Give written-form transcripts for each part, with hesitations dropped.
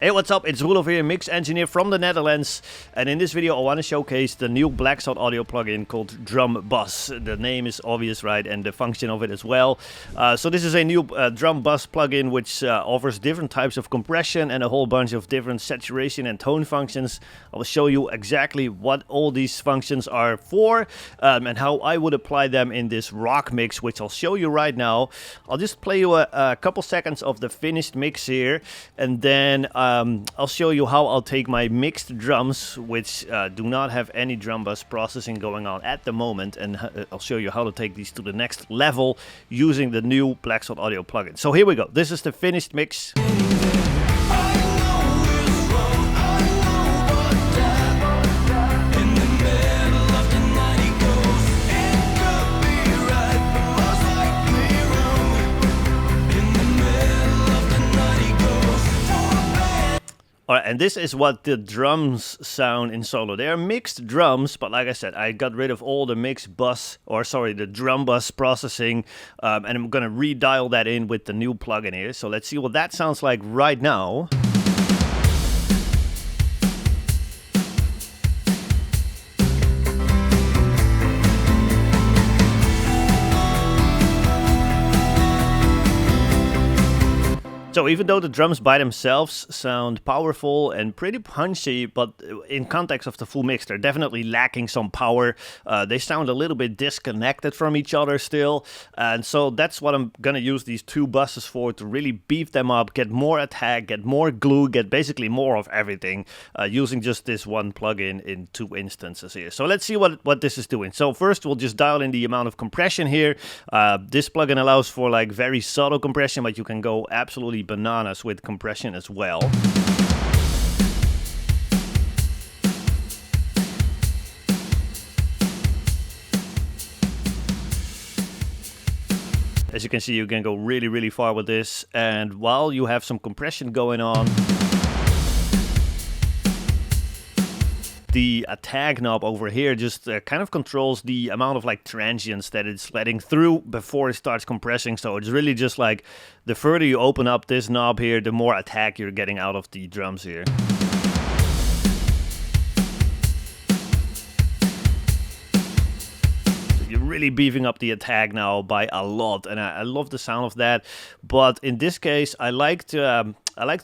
Hey, what's up? It's Roelof here, mix engineer from the Netherlands. And in this video I want to showcase the new Blackshot audio plugin called Drum Bus. The name is obvious, right? And the function of it as well. So this is a new Drum Bus plugin which offers different types of compression and a whole bunch of different saturation and tone functions. I will show you exactly what all these functions are for and how I would apply them in this rock mix, which I'll show you right now. I'll just play you a couple seconds of the finished mix here, and then I'll show you how I'll take my mixed drums, which do not have any drum bus processing going on at the moment, and I'll show you how to take these to the next level using the new Blackshot audio plugin. So here we go. This is the finished mix. Alright, and this is what the drums sound in solo. They are mixed drums, but like I said, I got rid of all the the drum bus processing, and I'm gonna redial that in with the new plugin here. So let's see what that sounds like right now. So even though the drums by themselves sound powerful and pretty punchy, but in context of the full mix, they're definitely lacking some power. They sound a little bit disconnected from each other still. And so that's what I'm going to use these two buses for, to really beef them up, get more attack, get more glue, get basically more of everything using just this one plugin in two instances here. So let's see what this is doing. So first we'll just dial in the amount of compression here. This plugin allows for like very subtle compression, but you can go absolutely bananas with compression as well. As you can see, you can go really far with this, and while you have some compression going on, the attack knob over here just kind of controls the amount of like transients that it's letting through before it starts compressing. So it's really just like the further you open up this knob here, the more attack you're getting out of the drums here. You're really beefing up the attack now by a lot, and I love the sound of that. But in this case, I like to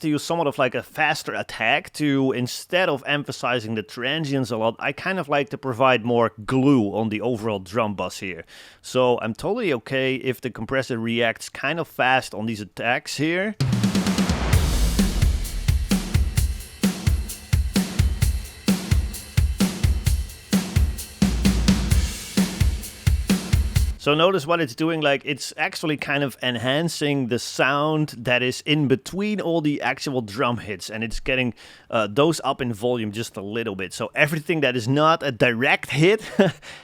use somewhat of like a faster attack to, instead of emphasizing the transients a lot, I kind of like to provide more glue on the overall drum bus here. So I'm totally okay if the compressor reacts kind of fast on these attacks here. So notice what it's doing, like it's actually kind of enhancing the sound that is in between all the actual drum hits, and it's getting those up in volume just a little bit. So everything that is not a direct hit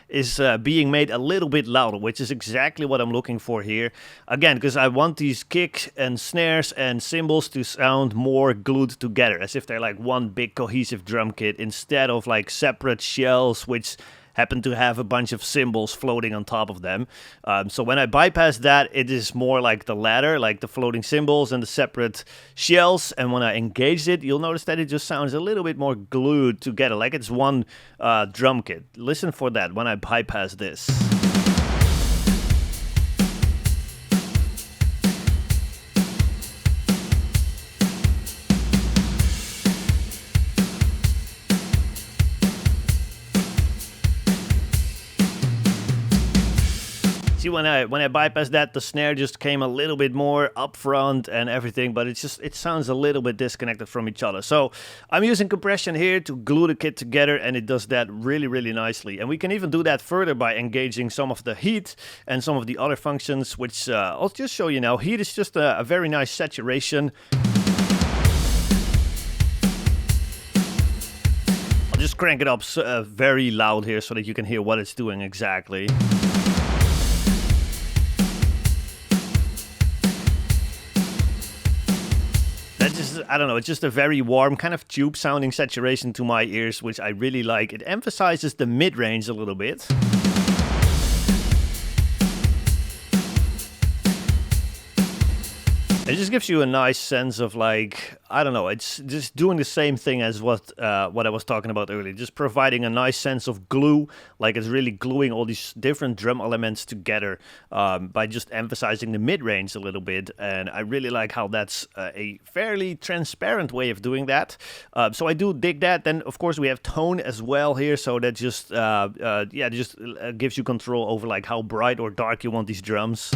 is being made a little bit louder, which is exactly what I'm looking for here. Again, because I want these kicks and snares and cymbals to sound more glued together, as if they're like one big cohesive drum kit instead of like separate shells, which happen to have a bunch of cymbals floating on top of them. So when I bypass that, it is more like the latter, like the floating cymbals and the separate shells. And when I engage it, you'll notice that it just sounds a little bit more glued together, like it's one drum kit. Listen for that when I bypass this. See, when I bypass that, the snare just came a little bit more up front and everything, but it sounds a little bit disconnected from each other. So I'm using compression here to glue the kit together, and it does that really nicely. And we can even do that further by engaging some of the heat and some of the other functions, which I'll just show you now. Heat is just a very nice saturation. I'll just crank it up very loud here so that you can hear what it's doing exactly. I don't know, it's just a very warm, kind of tube sounding saturation to my ears, which I really like. It emphasizes the mid-range a little bit. It just gives you a nice sense of like, I don't know, it's just doing the same thing as what I was talking about earlier, just providing a nice sense of glue, like it's really gluing all these different drum elements together by just emphasizing the mid-range a little bit, and I really like how that's a fairly transparent way of doing that. So I do dig that. Then of course we have tone as well here, so that just gives you control over like how bright or dark you want these drums.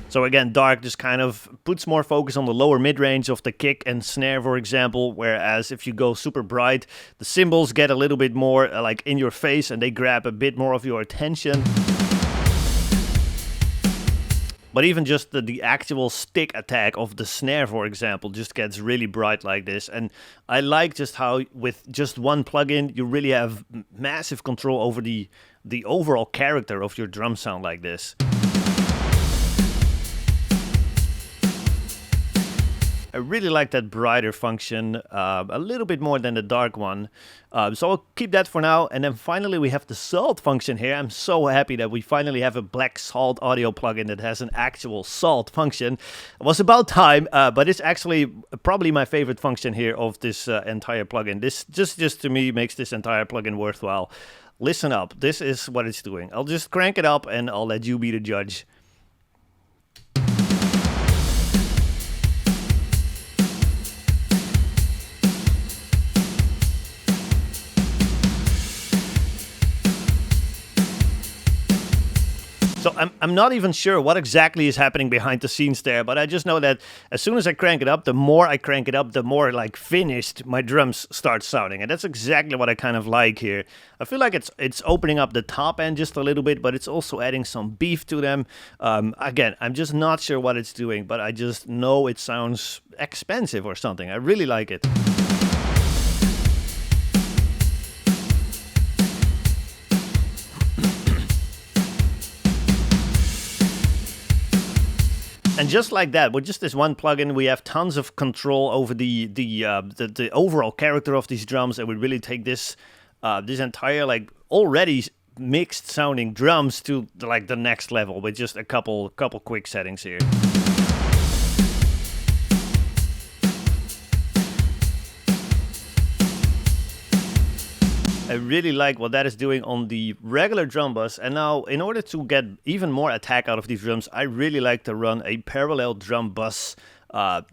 So again, dark just kind of puts more focus on the lower mid-range of the kick and snare, for example, whereas if you go super bright, the cymbals get a little bit more like in your face and they grab a bit more of your attention. But even just the actual stick attack of the snare, for example, just gets really bright like this. And I like just how with just one plugin, you really have massive control over the overall character of your drum sound like this. I really like that brighter function, a little bit more than the dark one. So I'll keep that for now. And then finally we have the salt function here. I'm so happy that we finally have a black salt audio plugin that has an actual salt function. It was about time, but it's actually probably my favorite function here of this entire plugin. This just to me makes this entire plugin worthwhile. Listen up, this is what it's doing. I'll just crank it up and I'll let you be the judge. So I'm not even sure what exactly is happening behind the scenes there, but I just know that as soon as I crank it up, the more I crank it up, the more like finished my drums start sounding. And that's exactly what I kind of like here. I feel like it's opening up the top end just a little bit, but it's also adding some beef to them. Again, I'm just not sure what it's doing, but I just know it sounds expensive or something. I really like it. And just like that, with just this one plugin, we have tons of control over the overall character of these drums, and we really take this this entire like already mixed sounding drums to like the next level with just a couple quick settings here. I really like what that is doing on the regular drum bus. And now, in order to get even more attack out of these drums, I really like to run a parallel drum bus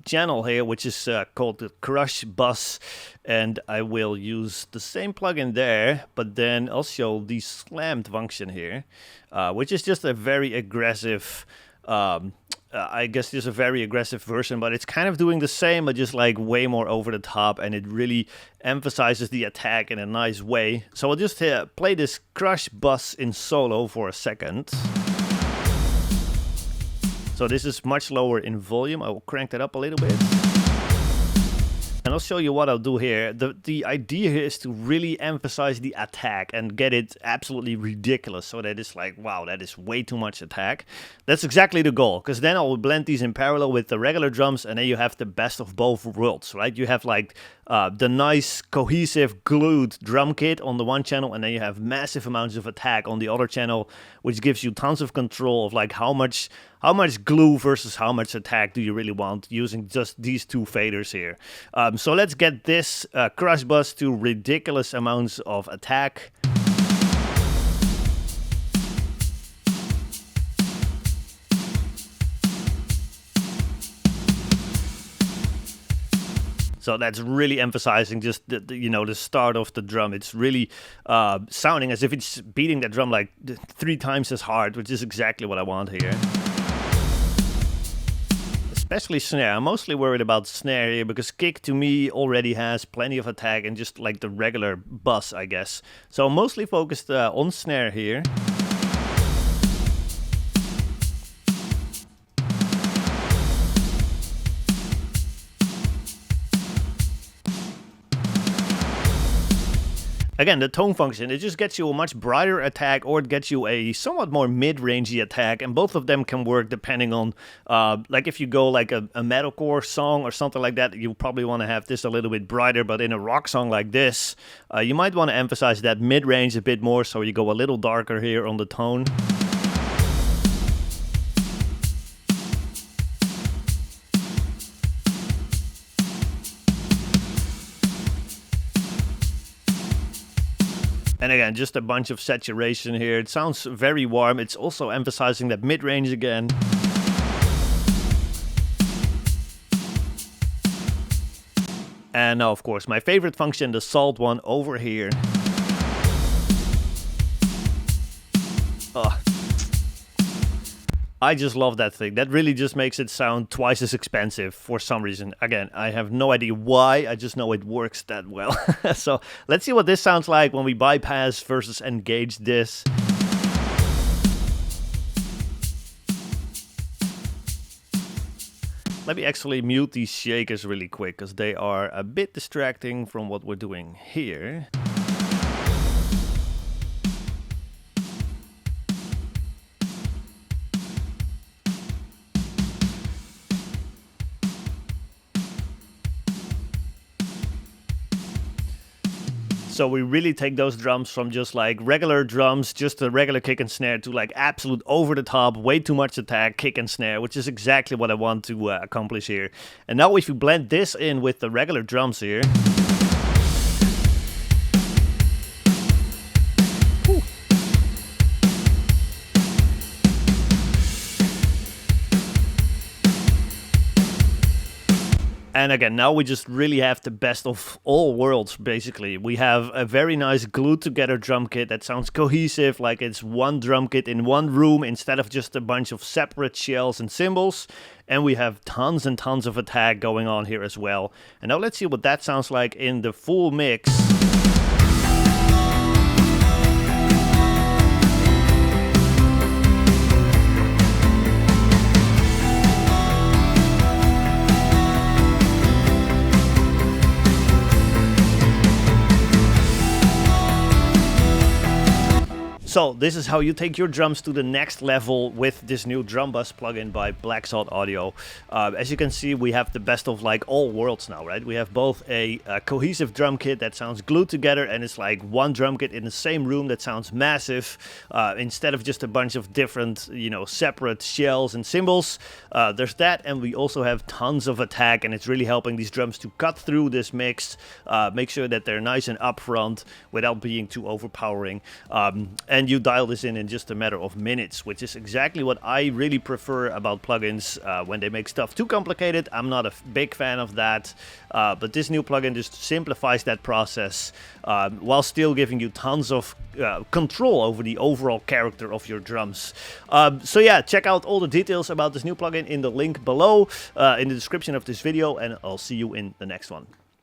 channel here, which is called the Crush Bus. And I will use the same plugin there, but then also the slammed function here, which is just a very aggressive... I guess there's a very aggressive version, but it's kind of doing the same, but just like way more over the top, and it really emphasizes the attack in a nice way. So I'll just play this Crush Bus in solo for a second. So this is much lower in volume. I will crank that up a little bit. And I'll show you what I'll do here. The idea here is to really emphasize the attack and get it absolutely ridiculous so that it's like, wow, that is way too much attack. That's exactly the goal, because then I will blend these in parallel with the regular drums, and then you have the best of both worlds, right? You have like the nice, cohesive, glued drum kit on the one channel, and then you have massive amounts of attack on the other channel, which gives you tons of control of like how much glue versus how much attack do you really want using just these two faders here. So let's get this Crush Bus to ridiculous amounts of attack. So that's really emphasizing just the start of the drum. It's really sounding as if it's beating that drum like 3 times as hard, which is exactly what I want here. Especially snare. I'm mostly worried about snare here because kick to me already has plenty of attack and just like the regular bus, I guess. So I'm mostly focused on snare here. Again, the tone function, it just gets you a much brighter attack, or it gets you a somewhat more mid-rangey attack, and both of them can work depending on, like if you go like a metalcore song or something like that, you probably want to have this a little bit brighter, but in a rock song like this, you might want to emphasize that mid-range a bit more, so you go a little darker here on the tone. And again, just a bunch of saturation here. It sounds very warm. It's also emphasizing that mid-range again. And now, of course, my favorite function, the salt one over here. Oh. I just love that thing. That really just makes it sound twice as expensive for some reason. Again, I have no idea why. I just know it works that well. So let's see what this sounds like when we bypass versus engage this. Let me actually mute these shakers really quick, because they are a bit distracting from what we're doing here. So we really take those drums from just like regular drums, just a regular kick and snare, to like absolute over the top, way too much attack, kick and snare, which is exactly what I want to accomplish here. And now if you blend this in with the regular drums here. And again, now we just really have the best of all worlds, basically. We have a very nice glued together drum kit that sounds cohesive, like it's one drum kit in one room instead of just a bunch of separate shells and cymbals. And we have tons and tons of attack going on here as well. And now let's see what that sounds like in the full mix. So this is how you take your drums to the next level with this new drum bus plugin by Black Salt Audio. As you can see, we have the best of like all worlds now, right? We have both a cohesive drum kit that sounds glued together, and it's like one drum kit in the same room that sounds massive, instead of just a bunch of different, you know, separate shells and cymbals. There's that, and we also have tons of attack, and it's really helping these drums to cut through this mix, make sure that they're nice and upfront without being too overpowering. And you dial this in just a matter of minutes, which is exactly what I really prefer about plugins. When they make stuff too complicated, I'm not a big fan of that. But this new plugin just simplifies that process while still giving you tons of control over the overall character of your drums. So yeah, check out all the details about this new plugin in the link below in the description of this video, and I'll see you in the next one.